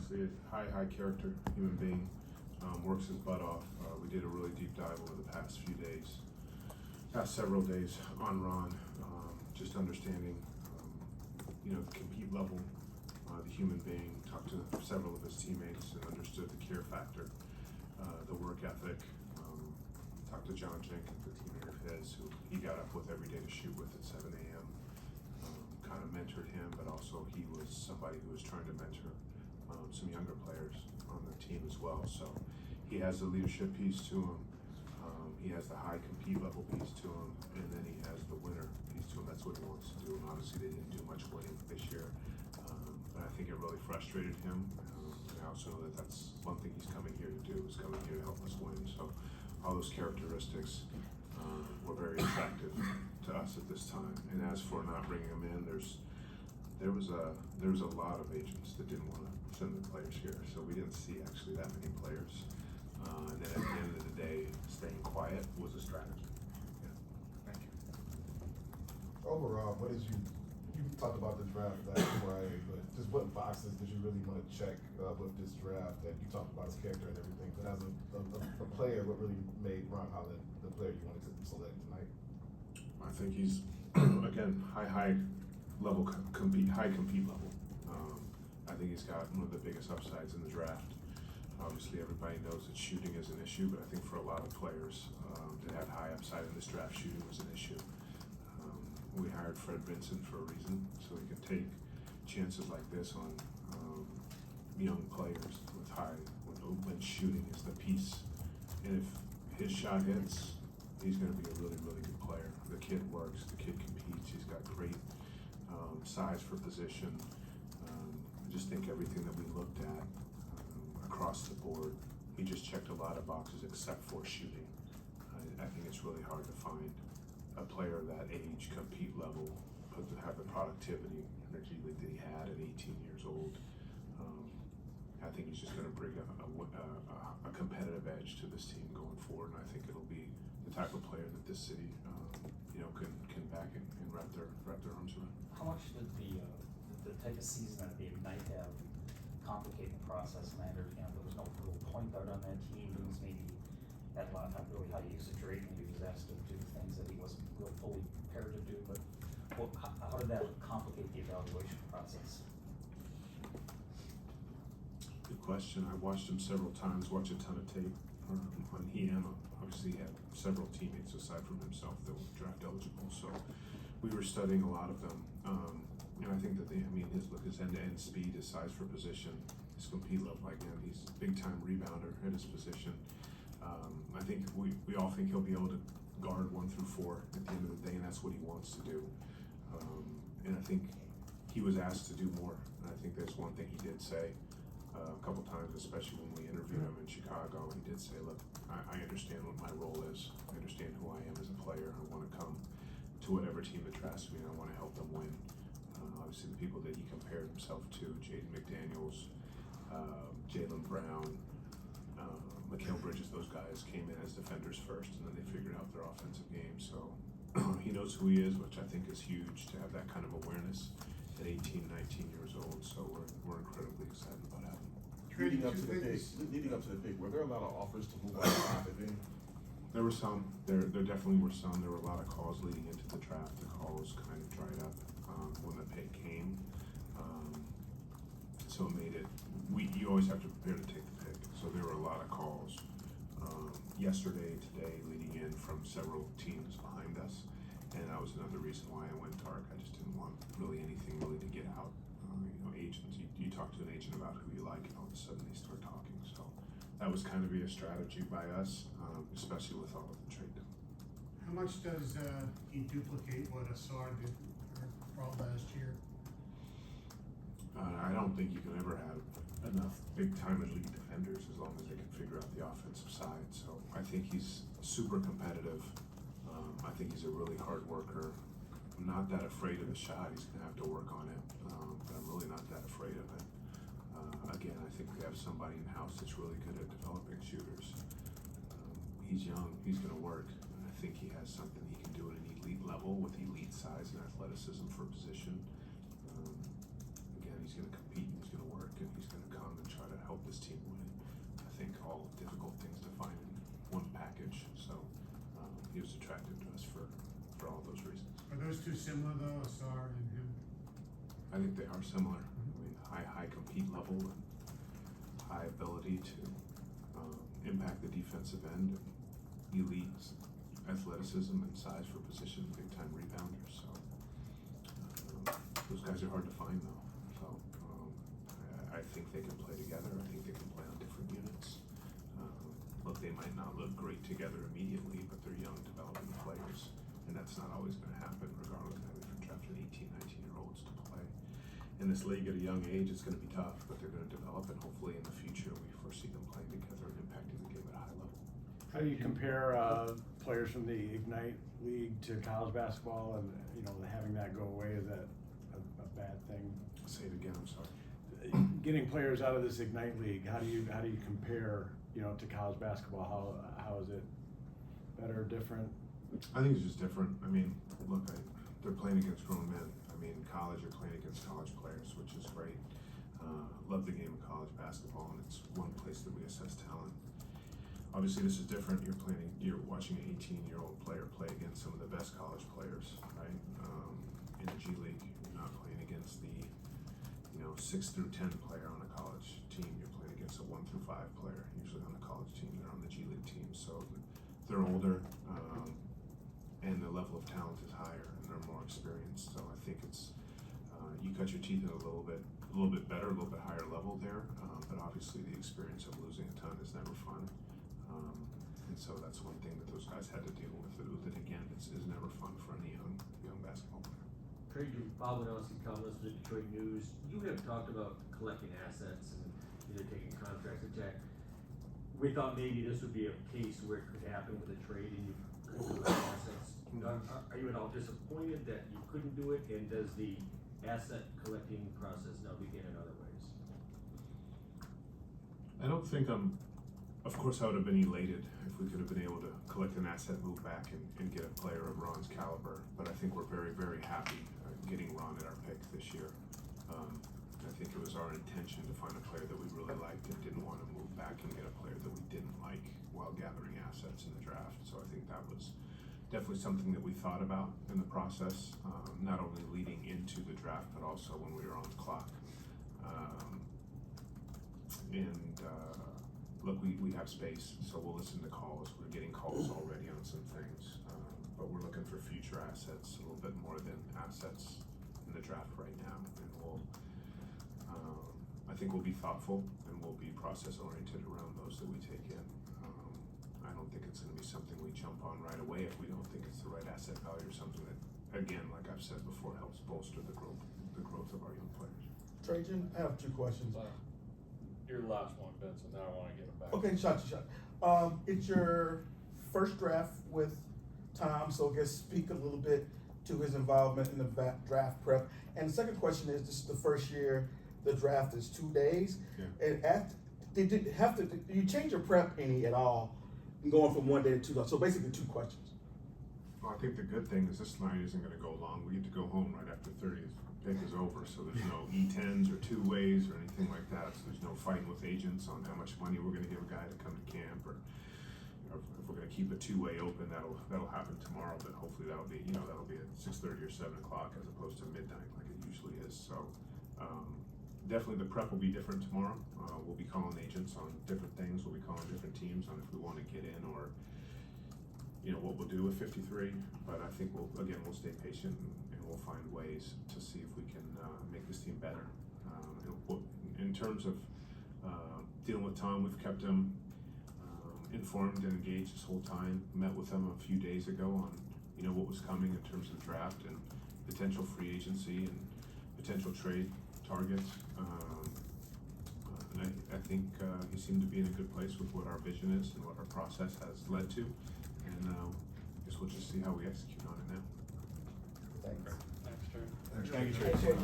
obviously a high character human being, works his butt off. We did a really deep dive over the past several days on Ron, just understanding, the compete level, the human being, talked to several of his teammates and understood the care factor, the work ethic. Talked to John Jenkins, the teammate of his, who he got up with every day to shoot with at 7 a.m. Kind of mentored him, but also he was somebody who was trying to mentor some younger players on the team as well. So he has the leadership piece to him. He has the high compete level piece to him, and then he has the winner piece to him. That's what he wants to do. And obviously, they didn't do much winning this year, but I think it really frustrated him. And I also know that that's one thing he's coming here to do, is coming here to help us win. So all those characteristics were very attractive to us at this time. And as for not bringing him in, there was a lot of agents that didn't want to send their players here, so we didn't see actually that many players. And then at the end of the day, staying quiet was a strategy. Yeah. Thank you. Overall, what did you talked about the draft that right, but just what boxes did you really want to check with this draft? That you talked about his character and everything, but as a player, what really made Ron Holland the player you wanted to select tonight? I think he's again high level high compete level. I think he's got one of the biggest upsides in the draft. Obviously, everybody knows that shooting is an issue, but I think for a lot of players that have high upside in this draft, shooting was an issue. We hired Fred Vincent for a reason, so he could take chances like this on young players with when shooting is the piece. And if his shot hits, he's going to be a really good player. The kid works, the kid competes, he's got great size for position. I just think everything that we looked at across the board, he just checked a lot of boxes except for shooting. I think it's really hard to find a player that age, compete level, have the productivity, energy that he had at 18 years old. I think he's just going to bring a competitive edge to this team going forward, and I think it'll be the type of player that this city, can back and wrap their arms around. How much did the type of season that the Ignite have complicate the process? And I understand there was no real point guard on that team. He was maybe had a lot, not really how you exaggerate, maybe he was asked to do things that he wasn't real fully prepared to do, but how did that complicate the evaluation process? Good question. I watched him several times, watched a ton of tape on him. Obviously, he had several teammates aside from himself that were draft eligible, so we were studying a lot of them. And I think that his end-to-end speed, his size for position, his compete level, again, he's a big-time rebounder at his position. I think we all think he'll be able to guard 1 through 4 at the end of the day, and that's what he wants to do. And I think he was asked to do more. And I think that's one thing he did say a couple times, especially when we interviewed him in Chicago. He did say, "Look, I understand what my role is. I understand who I am as a player. I want to come to whatever team that drafts me, and I want to help them win." Obviously, the people that he compared himself to, Jaden McDaniels, Jaylen Brown, Mikal Bridges, those guys came in as defenders first, and then they figured out their offensive game. So he knows who he is, which I think is huge to have that kind of awareness at 18, 19 years old. So we're incredibly excited about having him. Leading up to the pick, were there a lot of offers to move outside the game? There were some. There definitely were some. There were a lot of calls leading into the draft. The calls kind of dried up when the pick came. So it made it. You always have to prepare to take the pick. So there were a lot of calls yesterday, today, leading in from several teams behind us, and that was another reason why I went dark. I just didn't want anything to get out. Agents. You talk to an agent about who you like, and all of a sudden they start talking. So that was kind of a strategy by us, especially with all of the trade down. How much does he duplicate what Asar did for all last year? I don't think you can ever have enough big-time elite defenders as long as they can figure out the offensive side. So I think he's super competitive. I think he's a really hard worker. I'm not that afraid of the shot. He's going to have to work on it, but I'm really not that afraid of it. Again, I think we have somebody in-house that's really good at developing shooters. He's young. He's going to work. And I think he has something he can do at an elite level with elite size and athleticism for position. Again, he's going to compete and he's going to work and he's going to come and try think they are similar. I mean, high compete level and high ability to impact the defensive end, and elite athleticism and size for position, big time rebounders. So those guys are hard to find though. So I think they can play together. I think they can play on different units. Look, they might not look great together immediately, but they're young, developing players, and that's not always going to happen regardless of if you're drafting 18, 19-year-olds to play in this league at a young age. It's going to be tough, but they're going to develop, and hopefully in the future we foresee them playing together and impacting the game at a high level. How do you compare players from the Ignite League to college basketball, and having that go away? Is that a bad thing? Say it again. I'm sorry. Getting players out of this Ignite League, how do you compare to college basketball? How is it better, different? I think it's just different. I mean, look, they're playing against grown men. I mean, college, you're playing against college players, which is great. Love the game of college basketball, and it's one place that we assess talent. Obviously, this is different. You're watching an 18-year-old player play against some of the best college players, right? In the G League, you're not playing against the 6 through 10 player on a college team. You're playing against a 1 through 5 player. Usually on the college team, they're on the G League team, so they're older, and the level of talent is higher, and they're more experienced. So I think it's you cut your teeth in a little bit better, a little bit higher level there. But obviously, the experience of losing a ton is never fun, and so that's one thing that those guys had to deal with. It again, is never fun for any young basketball player. Trajan, Bob Winowski, columnist for the Detroit News. You have talked about collecting assets and either taking contracts or tech. We thought maybe this would be a case where it could happen with a trade and you could collect assets. Are you at all disappointed that you couldn't do it? And does the asset collecting process now begin in other ways? I don't think of course I would have been elated if we could have been able to collect an asset, move back and get a player of Ron's caliber, but I think we're very, very happy getting Ron at our pick this year. I think it was our intention to find a player that we really liked and didn't want to move back and get a player that we didn't like while gathering assets in the draft. So I think that was definitely something that we thought about in the process, not only leading into the draft, but also when we were on the clock. Look, we have space, so we'll listen to calls. We're getting calls already on some things, but we're looking for future assets, a little bit more than assets in the draft right now. And I think we'll be thoughtful and we'll be process oriented around those that we take in. I don't think it's going to be something we jump on right away if we don't think it's the right asset value or something that, again, like I've said before, helps bolster the growth of our young players. Trajan, I have 2 questions. Your last one, Vincent, now I wanna get it back. Okay, shot. It's your first draft with Tom, so I guess speak a little bit to his involvement in the draft prep. And the second question is, this is the first year the draft is 2 days. Yeah. And did you change your prep any at all, going from 1 day to 2 days? So basically 2 questions. Well, I think the good thing is this night isn't going to go long. We get to go home right after 30th pick is over, so there's no E10s or 2-ways or anything like that. So there's no fighting with agents on how much money we're going to give a guy to come to camp, or if we're going to keep a 2-way open. That'll happen tomorrow, but hopefully that'll be at 6:30 or 7 o'clock as opposed to midnight like it usually is. So definitely the prep will be different tomorrow. We'll be calling agents on different things. We'll be calling different teams on if we want to get in, or what we'll do with 53. But I think we'll stay patient and we'll find ways to see if we can make this team better. In terms of dealing with Tom, we've kept him informed and engaged this whole time. Met with him a few days ago on what was coming in terms of draft and potential free agency and potential trade targets. And I think he seemed to be in a good place with what our vision is and what our process has led to. And I guess we'll just see how we execute on it now. Thanks. Next turn. Thank you, Trajan.